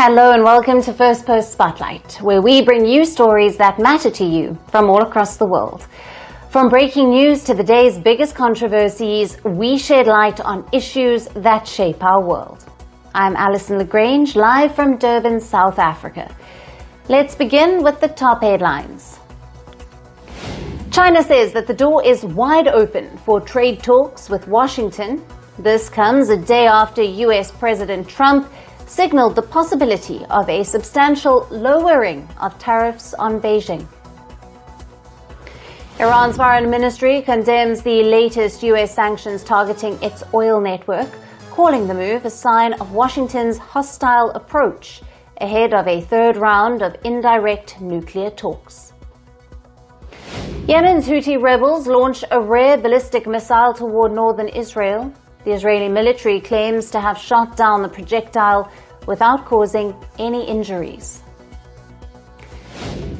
Hello and welcome to Firstpost Spotlight, where we bring you stories that matter to you from all across the world. From breaking news to the day's biggest controversies, we shed light on issues that shape our world. I'm Alison Lagrange, live from Durban, South Africa. Let's begin with the top headlines. China says that the door is wide open for trade talks with Washington. This comes a day after US President Trump signaled the possibility of a substantial lowering of tariffs on Beijing. Iran's foreign ministry condemns the latest US sanctions targeting its oil network, calling the move a sign of Washington's hostile approach ahead of a third round of indirect nuclear talks. Yemen's Houthi rebels launched a rare ballistic missile toward northern Israel. The Israeli military claims to have shot down the projectile without causing any injuries.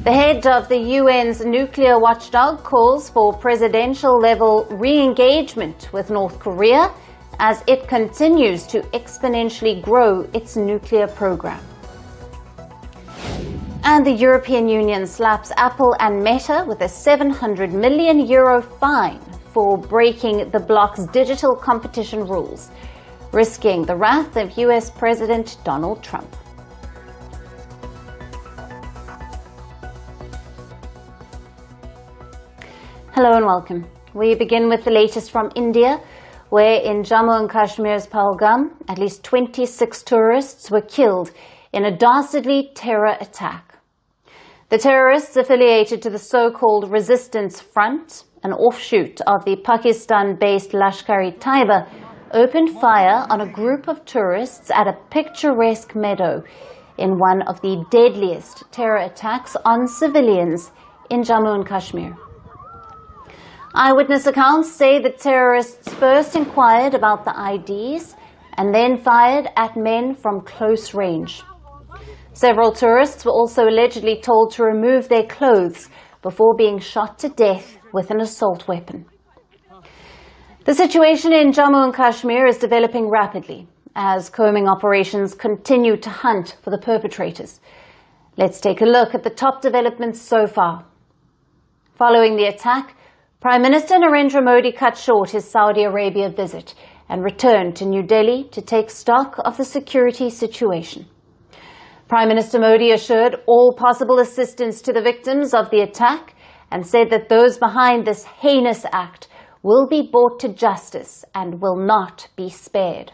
The head of the UN's nuclear watchdog calls for presidential-level re-engagement with North Korea as it continues to exponentially grow its nuclear program. And the European Union slaps Apple and Meta with a €700 million fine for breaking the bloc's digital competition rules, risking the wrath of US President Donald Trump. Hello and welcome. We begin with the latest from India, where in Jammu and Kashmir's Pahalgam, at least 26 tourists were killed in a dastardly terror attack. The terrorists affiliated to the so-called Resistance Front, an offshoot of the Pakistan-based Lashkar-e-Taiba, opened fire on a group of tourists at a picturesque meadow in one of the deadliest terror attacks on civilians in Jammu and Kashmir. Eyewitness accounts say that terrorists first inquired about the IDs and then fired at men from close range. Several tourists were also allegedly told to remove their clothes before being shot to death with an assault weapon. The situation in Jammu and Kashmir is developing rapidly as combing operations continue to hunt for the perpetrators. Let's take a look at the top developments so far. Following the attack, Prime Minister Narendra Modi cut short his Saudi Arabia visit and returned to New Delhi to take stock of the security situation. Prime Minister Modi assured all possible assistance to the victims of the attack and said that those behind this heinous act will be brought to justice and will not be spared.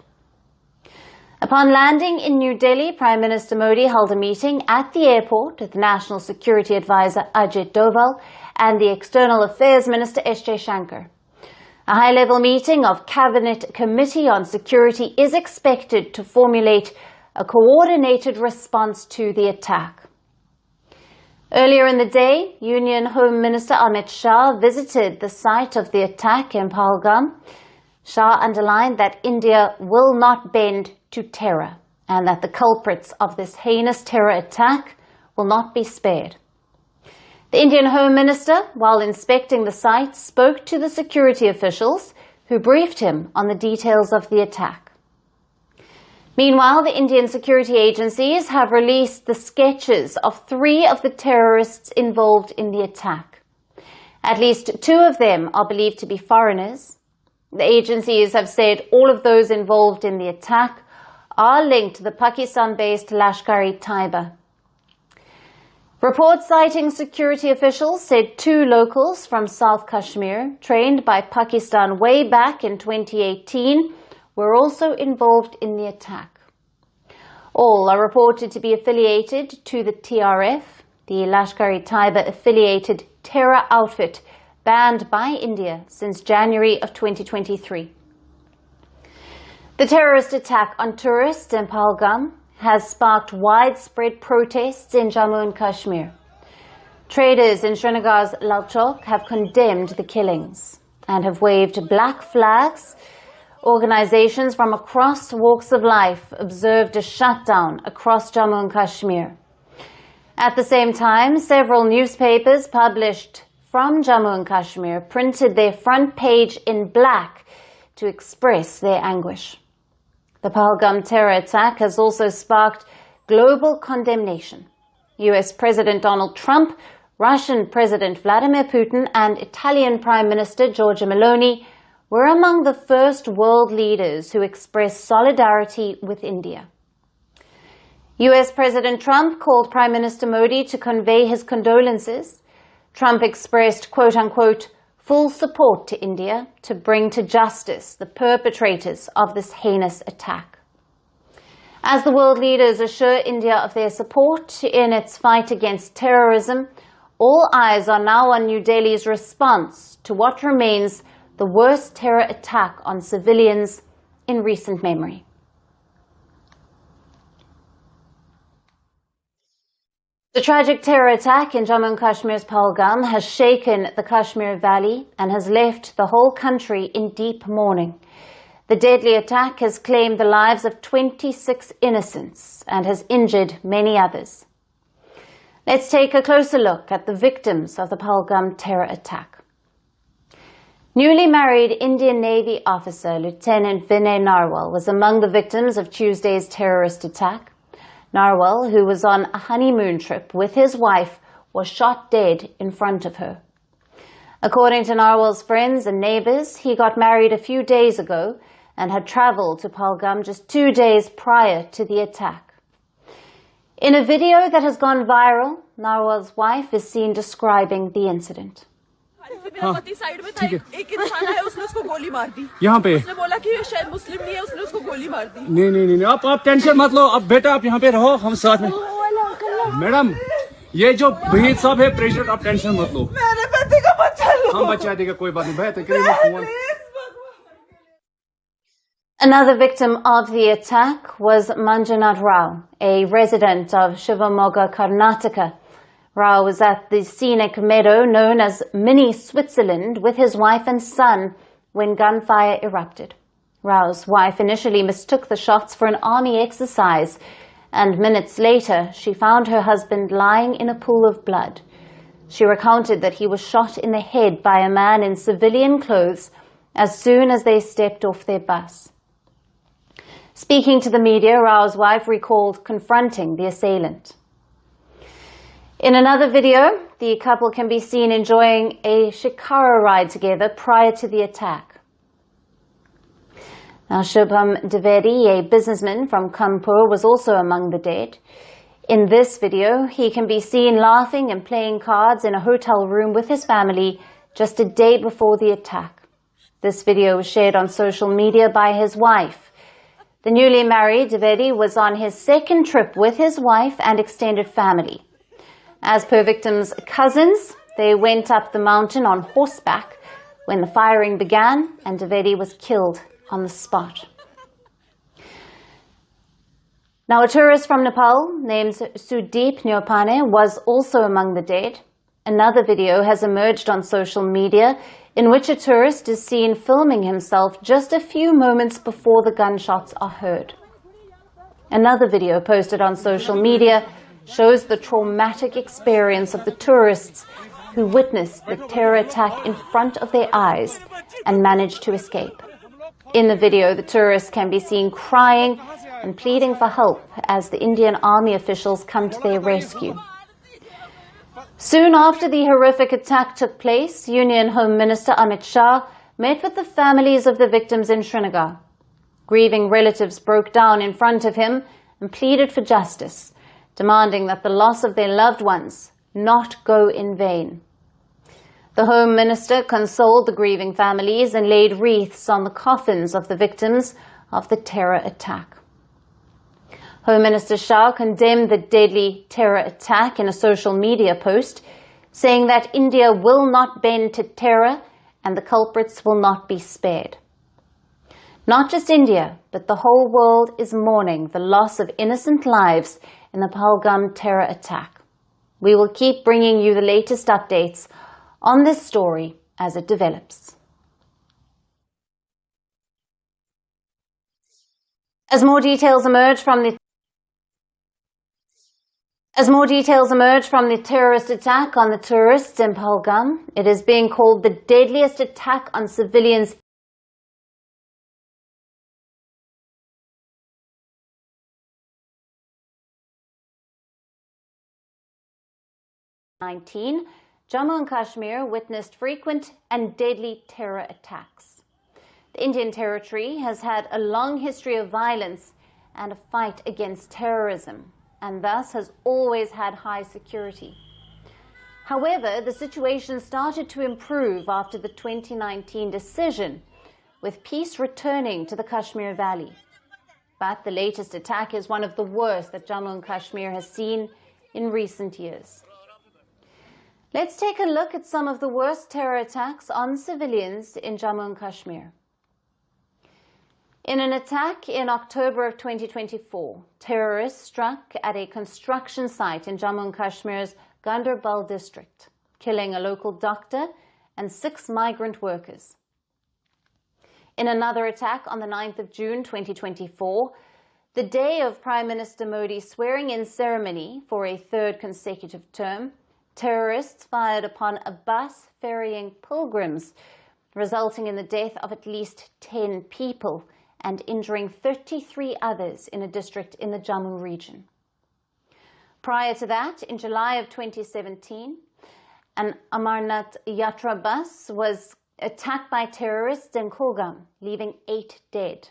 Upon landing in New Delhi, Prime Minister Modi held a meeting at the airport with National Security Advisor Ajit Doval and the External Affairs Minister S. Jaishankar. A high-level meeting of Cabinet Committee on Security is expected to formulate a coordinated response to the attack. Earlier in the day, Union Home Minister Amit Shah visited the site of the attack in Pahalgam. Shah underlined that India will not bend to terror and that the culprits of this heinous terror attack will not be spared. The Indian Home Minister, while inspecting the site, spoke to the security officials who briefed him on the details of the attack. Meanwhile, the Indian security agencies have released the sketches of 3 of the terrorists involved in the attack. At least 2 of them are believed to be foreigners. The agencies have said all of those involved in the attack are linked to the Pakistan-based Lashkar-e-Taiba. Reports citing security officials said 2 locals from South Kashmir, trained by Pakistan way back in 2018, were also involved in the attack. All are reported to be affiliated to the TRF, the Lashkar-e-Taiba affiliated terror outfit banned by India since January of 2023. The terrorist attack on tourists in Pahalgam has sparked widespread protests in Jammu and Kashmir. Traders in Srinagar's Lal Chowk have condemned the killings and have waved black flags. Organizations from across walks of life observed a shutdown across Jammu and Kashmir. At the same time, several newspapers published from Jammu and Kashmir printed their front page in black to express their anguish. The Pahalgam terror attack has also sparked global condemnation. US President Donald Trump, Russian President Vladimir Putin, and Italian Prime Minister Giorgia Meloni were among the first world leaders who expressed solidarity with India. US President Trump called Prime Minister Modi to convey his condolences. Trump expressed, quote-unquote, full support to India to bring to justice the perpetrators of this heinous attack. As the world leaders assure India of their support in its fight against terrorism, all eyes are now on New Delhi's response to what remains the worst terror attack on civilians in recent memory. The tragic terror attack in Jammu and Kashmir's Pahalgam has shaken the Kashmir Valley and has left the whole country in deep mourning. The deadly attack has claimed the lives of 26 innocents and has injured many others. Let's take a closer look at the victims of the Pahalgam terror attack. Newly married Indian Navy officer Lieutenant Vinay Narwal was among the victims of Tuesday's terrorist attack. Narwal, who was on a honeymoon trip with his wife, was shot dead in front of her. According to Narwal's friends and neighbors, he got married a few days ago and had traveled to Pahalgam just 2 days prior to the attack. In a video that has gone viral, Narwal's wife is seen describing the incident. यहाँ पे उसने बोला कि शायद मुस्लिम नहीं है, उसने उसको गोली मार दी। नहीं आप टेंशन मत लो, अब बेटा आप यहाँ पे रहो, हम साथ में। मैडम ये जो भीड़ सब है प्रेसिडेंट, आप टेंशन मत लो, मेरे बेटे का बच्चा लो, हम बचा देगा, कोई बात नहीं, बेहतर करिए। Another victim of the attack was Manjunath Rao, a resident of Shivamogga, Karnataka. Rao was at the scenic meadow known as Mini Switzerland with his wife and son when gunfire erupted. Rao's wife initially mistook the shots for an army exercise, and minutes later she found her husband lying in a pool of blood. She recounted that he was shot in the head by a man in civilian clothes as soon as they stepped off their bus. Speaking to the media, Rao's wife recalled confronting the assailant. In another video, the couple can be seen enjoying a shikara ride together prior to the attack. Now, Shubham Dwivedi, a businessman from Kanpur, was also among the dead. In this video, he can be seen laughing and playing cards in a hotel room with his family just a day before the attack. This video was shared on social media by his wife. The newly married Dwivedi was on his second trip with his wife and extended family. As per victims' cousins, they went up the mountain on horseback when the firing began and Dwivedi was killed on the spot. Now, a tourist from Nepal named Sudeep Nyopane was also among the dead. Another video has emerged on social media in which a tourist is seen filming himself just a few moments before the gunshots are heard. Another video posted on social media shows the traumatic experience of the tourists who witnessed the terror attack in front of their eyes and managed to escape. In the video, the tourists can be seen crying and pleading for help as the Indian Army officials come to their rescue. Soon after the horrific attack took place, Union Home Minister Amit Shah met with the families of the victims in Srinagar. Grieving relatives broke down in front of him and pleaded for justice, demanding that the loss of their loved ones not go in vain. The Home Minister consoled the grieving families and laid wreaths on the coffins of the victims of the terror attack. Home Minister Shah condemned the deadly terror attack in a social media post, saying that India will not bend to terror and the culprits will not be spared. Not just India, but the whole world is mourning the loss of innocent lives in the Pahalgam terror attack. We will keep bringing you the latest updates on this story as it develops. As more details emerge from the terrorist attack on the tourists in Pahalgam, it is being called the deadliest attack on civilians 2019, Jammu and Kashmir witnessed frequent and deadly terror attacks. The Indian territory has had a long history of violence and a fight against terrorism, and thus has always had high security. However, the situation started to improve after the 2019 decision, with peace returning to the Kashmir Valley. But the latest attack is one of the worst that Jammu and Kashmir has seen in recent years. Let's take a look at some of the worst terror attacks on civilians in Jammu and Kashmir. In an attack in October of 2024, terrorists struck at a construction site in Jammu and Kashmir's Ganderbal district, killing a local doctor and 6 migrant workers. In another attack on the 9th of June 2024, the day of Prime Minister Modi's swearing-in ceremony for a 3rd consecutive term, terrorists fired upon a bus ferrying pilgrims, resulting in the death of at least 10 people and injuring 33 others in a district in the Jammu region. Prior to that, in July of 2017, an Amarnath Yatra bus was attacked by terrorists in Pahalgam, leaving 8 dead.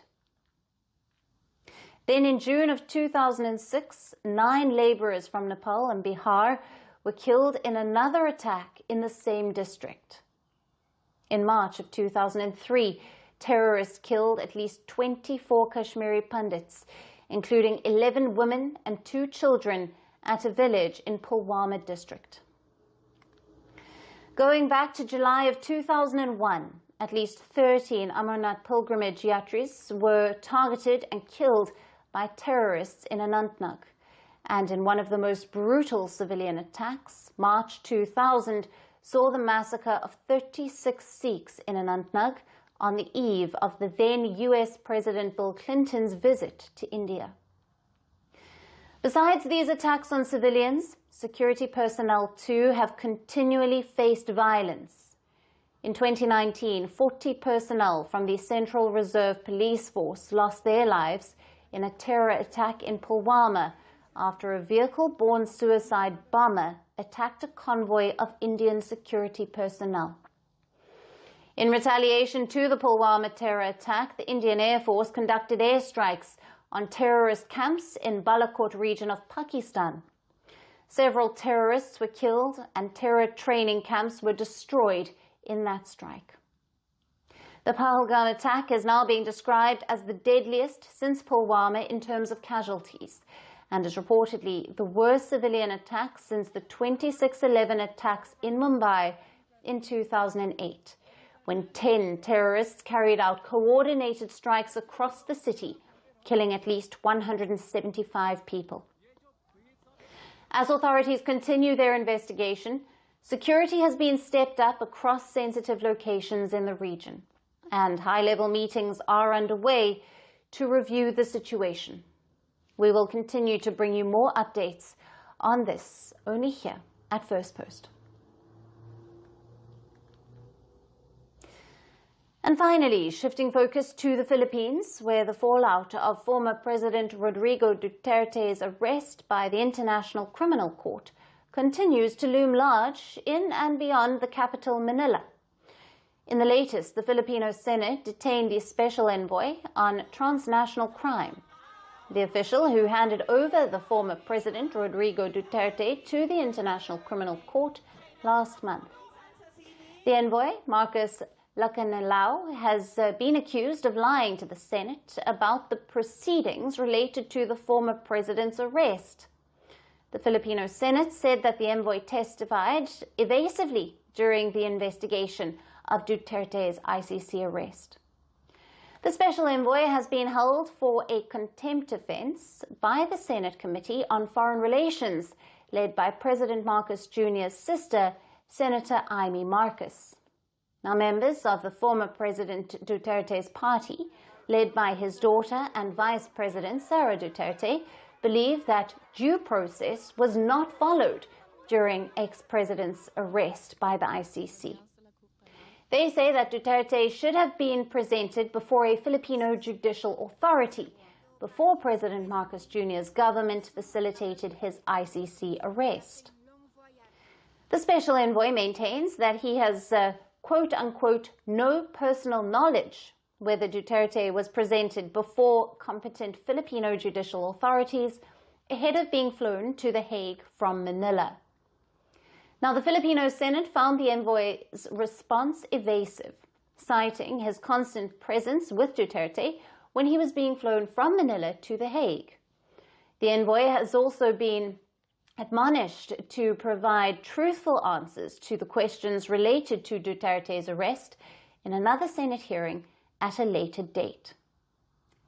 Then in June of 2006, 9 laborers from Nepal and Bihar were killed in another attack in the same district. In March of 2003, terrorists killed at least 24 Kashmiri Pandits, including 11 women and 2 children at a village in Pulwama district. Going back to July of 2001, at least 13 Amarnath pilgrimage yatris were targeted and killed by terrorists in Anantnag. And in one of the most brutal civilian attacks, March 2000 saw the massacre of 36 Sikhs in Anantnag on the eve of the then US President Bill Clinton's visit to India. Besides these attacks on civilians, security personnel too have continually faced violence. In 2019, 40 personnel from the Central Reserve Police Force lost their lives in a terror attack in Pulwama after a vehicle-borne suicide bomber attacked a convoy of Indian security personnel. In retaliation to the Pulwama terror attack, the Indian Air Force conducted airstrikes on terrorist camps in Balakot region of Pakistan. Several terrorists were killed and terror training camps were destroyed in that strike. The Pahalgam attack is now being described as the deadliest since Pulwama in terms of casualties, and is reportedly the worst civilian attack since the 26/11 attacks in Mumbai in 2008, when 10 terrorists carried out coordinated strikes across the city, killing at least 175 people. As authorities continue their investigation, security has been stepped up across sensitive locations in the region, and high-level meetings are underway to review the situation. We will continue to bring you more updates on this only here at Firstpost. And finally, shifting focus to the Philippines, where the fallout of former President Rodrigo Duterte's arrest by the International Criminal Court continues to loom large in and beyond the capital, Manila. In the latest, the Filipino Senate detained the special envoy on transnational crime. The official who handed over the former President Rodrigo Duterte to the International Criminal Court last month. The envoy, Marcos Lacanelao, has been accused of lying to the Senate about the proceedings related to the former president's arrest. The Filipino Senate said that the envoy testified evasively during the investigation of Duterte's ICC arrest. The special envoy has been held for a contempt offense by the Senate Committee on Foreign Relations, led by President Marcos Jr.'s sister, Senator Amy Marcos. Now, members of the former President Duterte's party, led by his daughter and Vice President Sara Duterte, believe that due process was not followed during ex-president's arrest by the ICC. They say that Duterte should have been presented before a Filipino judicial authority before President Marcos Jr.'s government facilitated his ICC arrest. The special envoy maintains that he has, quote-unquote, no personal knowledge whether Duterte was presented before competent Filipino judicial authorities ahead of being flown to The Hague from Manila. Now, the Filipino Senate found the envoy's response evasive, citing his constant presence with Duterte when he was being flown from Manila to The Hague. The envoy has also been admonished to provide truthful answers to the questions related to Duterte's arrest in another Senate hearing at a later date.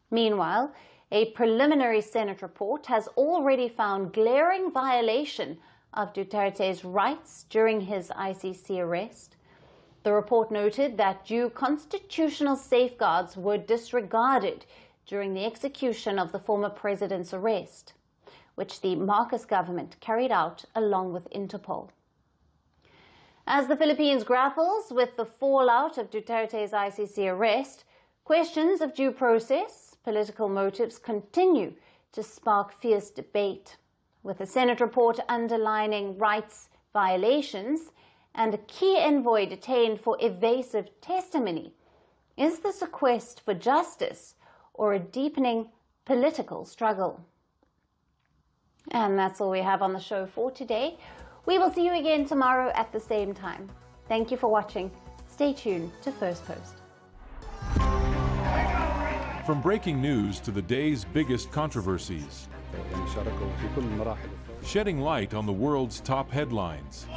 Meanwhile, a preliminary Senate report has already found glaring violation of Duterte's rights during his ICC arrest. The report noted that due constitutional safeguards were disregarded during the execution of the former president's arrest, which the Marcos government carried out along with Interpol. As the Philippines grapples with the fallout of Duterte's ICC arrest, questions of due process, political motives continue to spark fierce debate, with a Senate report underlining rights violations and a key envoy detained for evasive testimony. Is this a quest for justice or a deepening political struggle? And that's all we have on the show for today. We will see you again tomorrow at the same time. Thank you for watching. Stay tuned to First Post. From breaking news to the day's biggest controversies, shedding light on the world's top headlines.